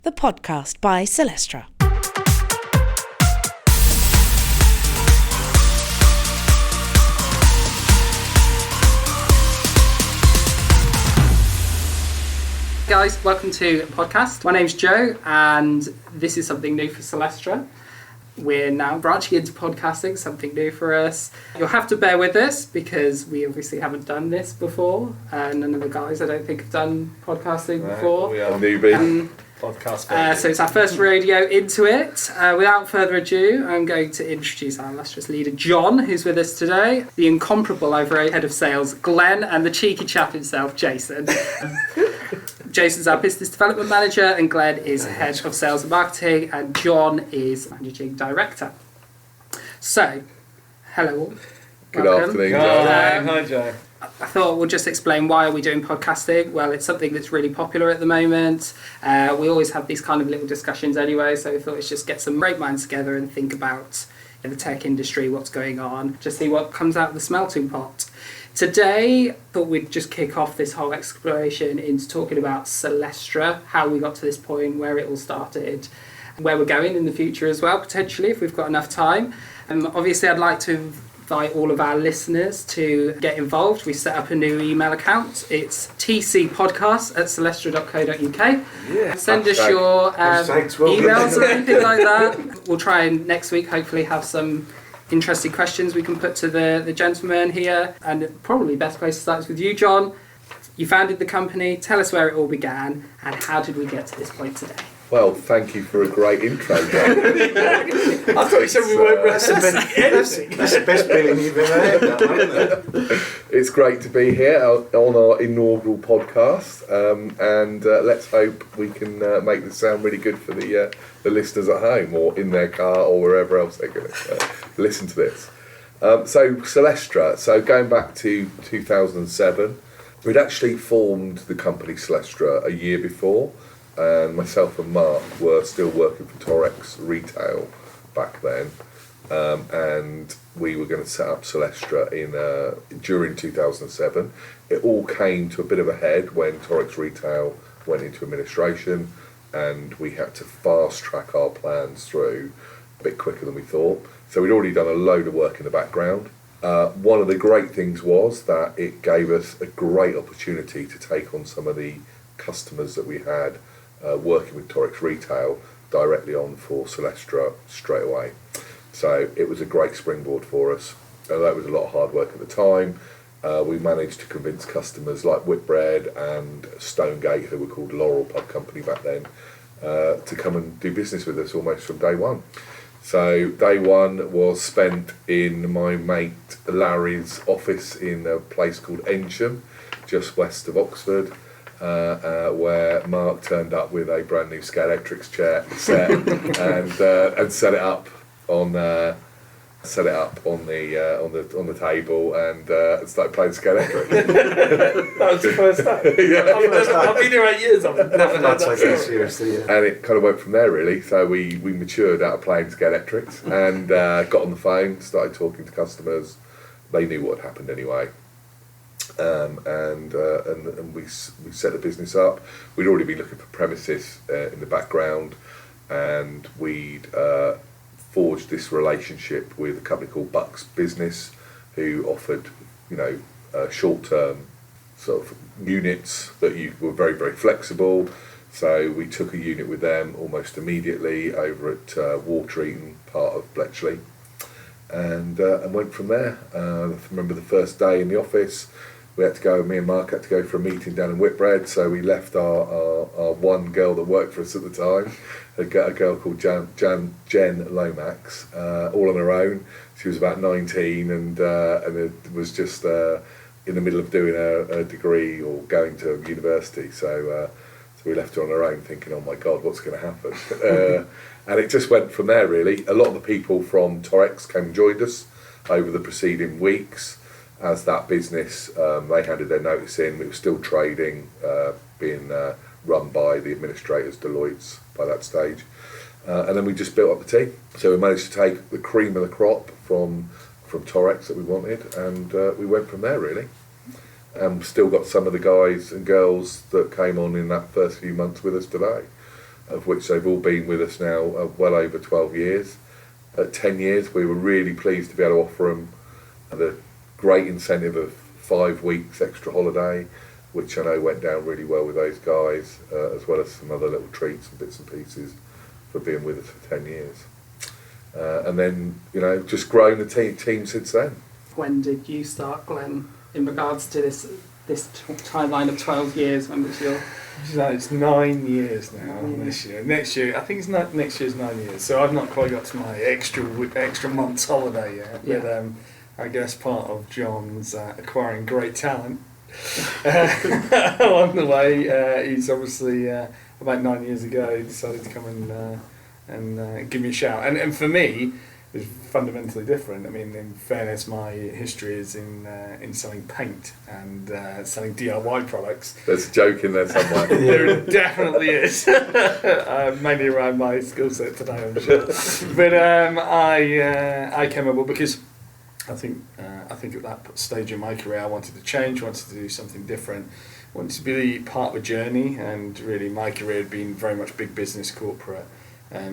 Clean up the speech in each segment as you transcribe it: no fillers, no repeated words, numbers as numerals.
the podcast by Celestra. Guys, welcome to the podcast. My name's Joe, and this is something new for Celestra. We're now branching into podcasting, something new for us. You'll have to bear with us because we obviously haven't done this before. None of the guys, I don't think, have done podcasting before. We are newbies. So it's our first rodeo into it. Without further ado, I'm going to introduce our illustrious leader, John, who's with us today, the incomparable head of sales, Glen, and the cheeky chap himself, Jason. Jason's our business development manager, and Glen is head of sales and marketing, and John is managing director. So, hello all. Good Welcome. afternoon, Hi, Joe. I thought we'll just explain why are we doing podcasting. Well, it's something that's really popular at the moment. We always have these kind of little discussions anyway, so we thought let's just get some great minds together and think about the tech industry, what's going on, just see what comes out of the smelting pot. Today, I thought we'd just kick off this whole exploration into talking about Celestra, how we got to this point, where it all started, where we're going in the future as well, potentially, if we've got enough time. Obviously, I'd like to invite all of our listeners to get involved. We set up a new email account. It's tcpodcast@celestra.co.uk. Yeah. Send us your emails or anything like that. We'll try and next week hopefully have some interesting questions we can put to the gentleman here. And probably best place to start is with you, John. You founded the company. Tell us where it all began and how did we get to this point today? Well, thank you for a great intro, Joe. I thought you said we weren't rehearsing anything. That's the best feeling you've ever had, that, isn't it? It's great to be here on our inaugural podcast, and let's hope we can make this sound really good for the listeners at home or in their car or wherever else they're going to listen to this. So Celestra, going back to 2007, we'd actually formed the company Celestra a year before. And myself and Mark were still working for Torex Retail back then, and we were going to set up Celestra during 2007. It all came to a bit of a head when Torex Retail went into administration, and we had to fast track our plans through a bit quicker than we thought. So we'd already done a load of work in the background. One of the great things was that it gave us a great opportunity to take on some of the customers that we had working with Torex Retail directly on for Celestra straight away. So it was a great springboard for us. That was a lot of hard work at the time. We managed to convince customers like Whitbread and Stonegate, who were called Laurel Pub Company back then, to come and do business with us almost from day one. So day one was spent in my mate Larry's office in a place called Ensham, just west of Oxford. Where Mark turned up with a brand new Scalextrics chair set and set it up on the table and started playing Scalextrics. That was the first time. Yeah. I've been here 8 years. I've never Not done taking it that. seriously, yeah. And it kind of went from there really. So we matured out of playing Scalextrics and got on the phone, started talking to customers. They knew what had happened anyway. And we set the business up. We'd already been looking for premises in the background, and we'd forged this relationship with a company called Bucks Business, who offered, short-term sort of units that you were very, very flexible. So we took a unit with them almost immediately over at Water-Eaton, part of Bletchley, and went from there. I remember the first day in the office. Me and Mark had to go for a meeting down in Whitbread, so we left our one girl that worked for us at the time, a girl called Jen Lomax, all on her own. She was about 19 and it was just in the middle of doing a degree or going to university, so we left her on her own thinking, oh my God, what's going to happen? And it just went from there really. A lot of the people from Torex came and joined us over the preceding weeks. As that business, they handed their notice in. It was still trading, being run by the administrators, Deloitte's, by that stage. And then we just built up the team. So we managed to take the cream of the crop from Torex that we wanted, and we went from there really. And we've still got some of the guys and girls that came on in that first few months with us today. of which they've all been with us now well over 12 years. At 10 years, we were really pleased to be able to offer them the great incentive of 5 weeks extra holiday, which I know went down really well with those guys, as well as some other little treats and bits and pieces for being with us for 10 years. And then, just growing the team since then. When did you start, Glen, in regards to this timeline of 12 years? When was your... It's 9 years now. This year, next year, I think it's not next year's 9 years. So I've not quite got to my extra month's holiday yet. Yeah. But I guess part of John's acquiring great talent along the way. He's obviously about 9 years ago he decided to come and give me a shout. And for me, it was fundamentally different. I mean, in fairness, my history is in selling paint and selling DIY products. There's a joke in there somewhere. There definitely is. Mainly around my skill set today, I'm sure. But I came about because I think at that stage in my career I wanted to change, wanted to do something different, wanted to be part of a journey, and really my career had been very much big business, corporate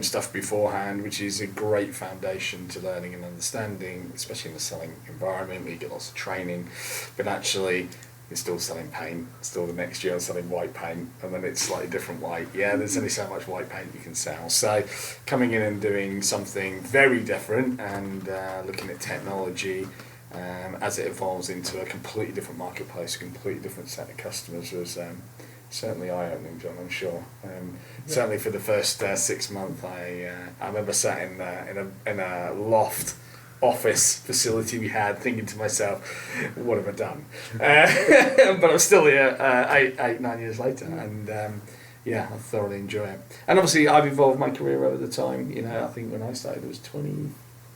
stuff beforehand, which is a great foundation to learning and understanding, especially in the selling environment where you get lots of training. But actually, you're still selling paint, still the next year I'm selling white paint, and then it's slightly different white. Yeah, there's only so much white paint you can sell. So coming in and doing something very different and looking at technology as it evolves into a completely different marketplace, a completely different set of customers was certainly eye-opening, John, I'm sure. Certainly for the first 6 months, I remember sat in a loft office facility we had, thinking to myself, what have I done? But I'm still here 9 years later, and I thoroughly enjoy it. And obviously I've evolved my career over the time. I think when I started there was 20,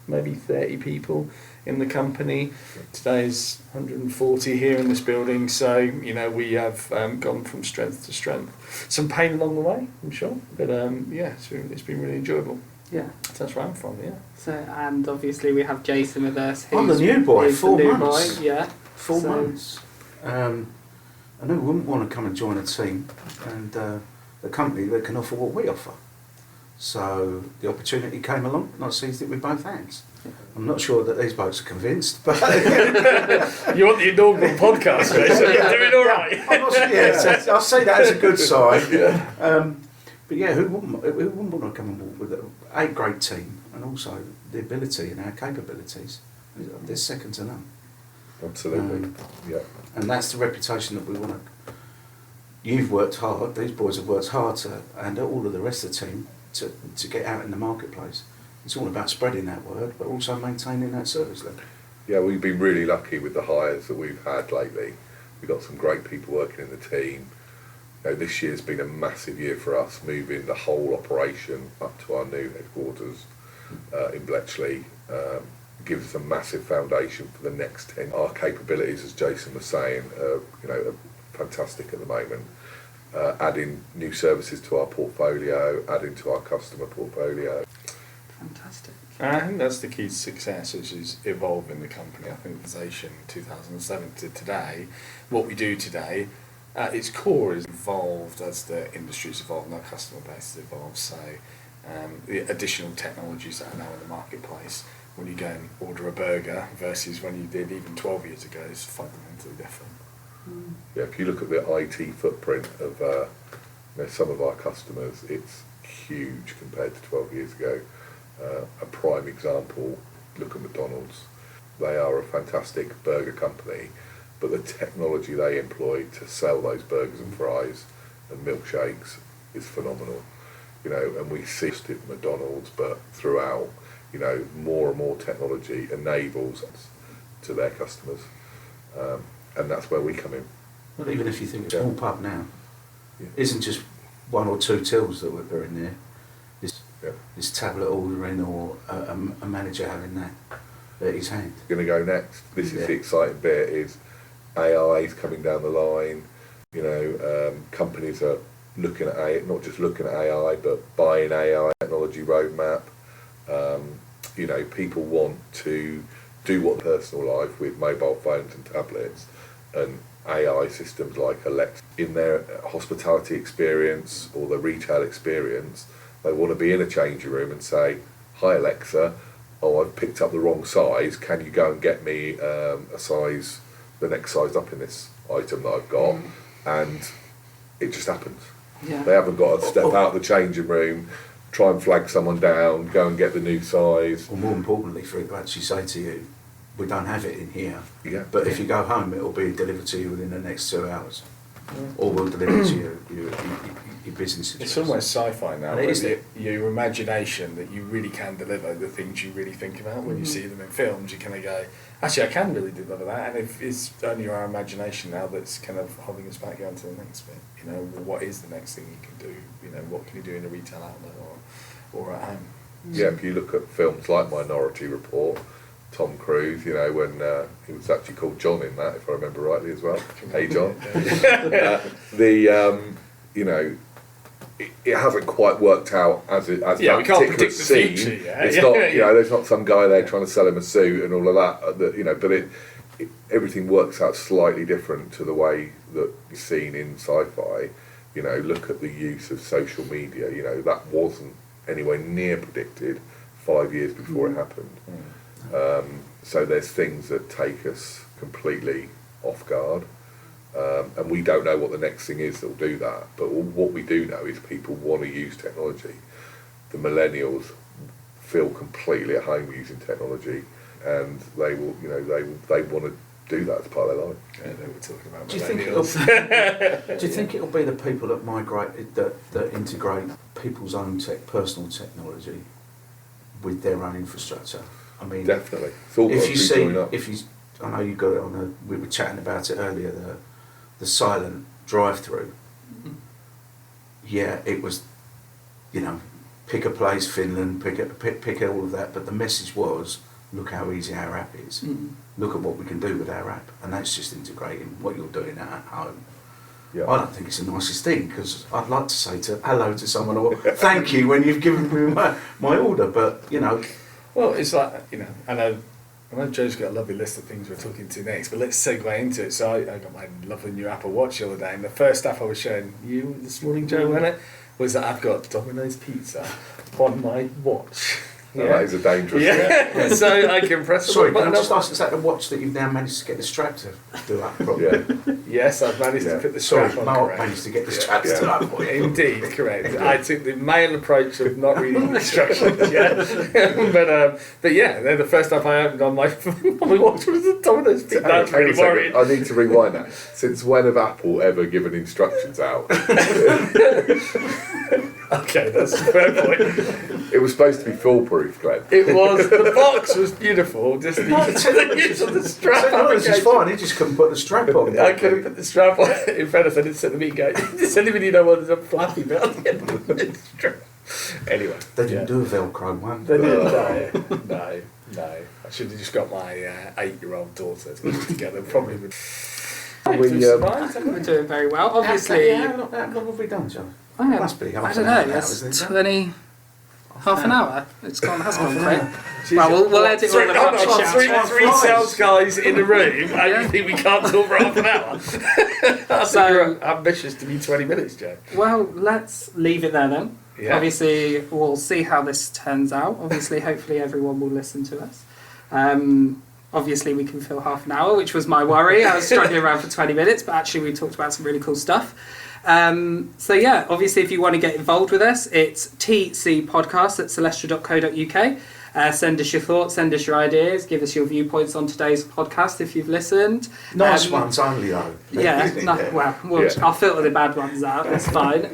maybe 30 people in the company. Today's 140 here in this building, so we have gone from strength to strength. Some pain along the way, I'm sure, but it's been really enjoyable. Yeah, That's where I'm from. Yeah. so, and obviously we have Jason with us. I'm the new boy, who's 4 the new months. boy, yeah. 4 months. I know we wouldn't want to come and join a team and a company that can offer what we offer. So the opportunity came along and I seized it with both hands. I'm not sure that these blokes are convinced, but You want the inaugural podcast, right? So you're doing all right. I'll say that as a good sign. But who wouldn't want to come and walk with a great team and also the ability and our capabilities? They're second to none. Absolutely. And that's the reputation that we want to. You've worked hard. These boys have worked hard and all of the rest of the team to get out in the marketplace. It's all about spreading that word, but also maintaining that service level. Yeah, we've been really lucky with the hires that we've had lately. We've got some great people working in the team. This year's been a massive year for us, moving the whole operation up to our new headquarters in Bletchley. Gives us a massive foundation for the next 10. Our capabilities, as Jason was saying, are fantastic at the moment. Adding new services to our portfolio, adding to our customer portfolio. Fantastic. I think that's the key to success, which is evolving the company. I think organization 2007 to today, what we do today, at its core is evolved as the industry's evolved and our customer base has evolved. So the additional technologies that are now in the marketplace, when you go and order a burger versus when you did even 12 years ago, is fundamentally different. Yeah, if you look at the IT footprint of some of our customers, it's huge compared to 12 years ago. A prime example, look at McDonald's. They are a fantastic burger company, but the technology they employ to sell those burgers and fries and milkshakes is phenomenal. And we see it at McDonald's, but throughout, more and more technology enables us to their customers. And that's where we come in. Well, even if you think a small pub now, isn't just 1 or 2 tills that are in there. This tablet ordering or a manager having that at his hand. Going to go next. This is the exciting bit. Is AI is coming down the line. Companies are looking at AI, not just looking at AI, but buying AI technology roadmap. People want to do what personal life with mobile phones and tablets, and AI systems like Alexa in their hospitality experience or the retail experience. They want to be in a changing room and say, "Hi Alexa, oh, I've picked up the wrong size. Can you go and get me a size, the next size up in this item that I've got?" And it just happens. Yeah. They haven't got to step out the changing room, try and flag someone down, go and get the new size. Or more importantly, for it to actually say to you, we don't have it in here, Yeah. but if you go home, it will be delivered to you within the next 2 hours. Or we'll deliver to your business address. It's almost sci-fi now, It is. isn't it? Your imagination that you really can deliver the things you really think about. When you see them in films, you kind of go, actually, I can really deliver that. And if it's only our imagination now that's kind of holding us back going to the next bit, you know, what is the next thing you can do? You know, what can you do in a retail outlet or at home? Yeah, if you look at films like Minority Report, Tom Cruise, you know, when he was actually called John in that, if I remember rightly as well. Hey John. You know, it hasn't quite worked out as Yeah, that we can't particular predict the scene. future, yeah. It's Yeah, not, yeah. you know, there's not some guy there trying to sell him a suit and all of that, you know, but everything works out slightly different to the way that you've seen in sci-fi. You know, look at the use of social media, you know, that wasn't anywhere near predicted 5 years before it happened. So there's things that take us completely off guard, and we don't know what the next thing is that'll do that. But what we do know is people want to use technology. The millennials feel completely at home using technology, and they will, you know, they want to do that as part of their life. Yeah, they were talking about Do you think millennials. do you think it'll be the people that migrate that integrate people's own personal technology with their own infrastructure? I mean, Definitely. It's all got if to you be see, joined up. I know you got it on we were chatting about it earlier, the silent drive-through. Yeah, it was, you know, pick a place, Finland, pick all of that, but the message was, look how easy our app is. Look at what we can do with our app, and that's just integrating what you're doing at home. Yeah. I don't think it's the nicest thing, because I'd like to say hello to someone or thank you when you've given me my order, but you know. Well, it's like, you know, I know Joe's got a lovely list of things we're talking to next, but let's segue into it. So I got my lovely new Apple Watch the other day, and the first stuff I was showing you this morning, Joe, wasn't it, was that I've got Domino's Pizza on my watch. No, that is a dangerous Yeah, so I can press the Sorry, can I button. just ask, is that the watch that you've now managed to get the strap to do that properly? Yeah. Yes, I've managed to put the Sorry, strap on Mark correct. managed to get the strap to do that for you. Indeed, correct. I took the male approach of not reading instructions yet, but yeah, they're the first time I opened on my watch was a Domino's Pizza. That's Hang on really a second, worrying. I need to rewind that. Since when have Apple ever given instructions out? Okay, that's a fair point. It was supposed to be foolproof, Glen. It was, the box was beautiful, just the use of the strap Technology's application. fine, he just couldn't put the strap on. I couldn't put the strap on. In fairness, I didn't set the meat going. Does anybody know what there's a flappy bit on the end of the strap? Anyway. They didn't do a Velcro one. They didn't, no. I should have just got my 8-year-old daughter to put it together. Probably would. We're doing very well. Obviously, How long have we done, Joe? I Must be half don't an know. hour now, It's isn't it? 20, half an hour. It's has gone an quick. hour. Well, we'll edit all the hold on, rubbish out. three sales guys in the room, and you think we can't talk for half an hour? I think you're ambitious to be 20 minutes, Joe. Well, let's leave it there then. Yeah. Obviously, we'll see how this turns out. Obviously, hopefully everyone will listen to us. Obviously, we can fill half an hour, which was my worry. I was struggling around for 20 minutes, but actually we talked about some really cool stuff. So yeah, obviously if you want to get involved with us, it's tcpodcast@celestra.co.uk. Send us your thoughts, send us your ideas, give us your viewpoints on today's podcast if you've listened. Nice ones only though. I'll filter the bad ones out, that's fine.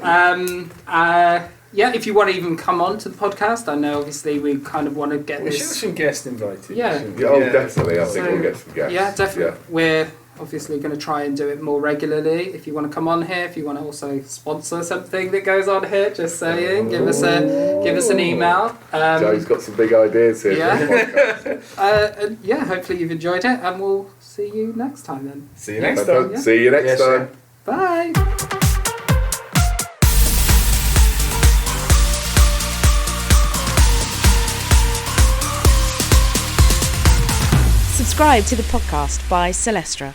Yeah, if you want to even come on to the podcast, I know obviously we kind of want to get We should have this. some guests invited. Yeah. Definitely. I think we'll get some guests. Yeah, definitely. Yeah. We're obviously going to try and do it more regularly. If you want to come on here, if you want to also sponsor something that goes on here, just saying, give us an email. Joe's got some big ideas here. Yeah. For the podcast. And yeah, hopefully you've enjoyed it, and we'll see you next time then. See you next time. Yeah. See you next Yes, time. Bye. Subscribe to the podcast by Celestra.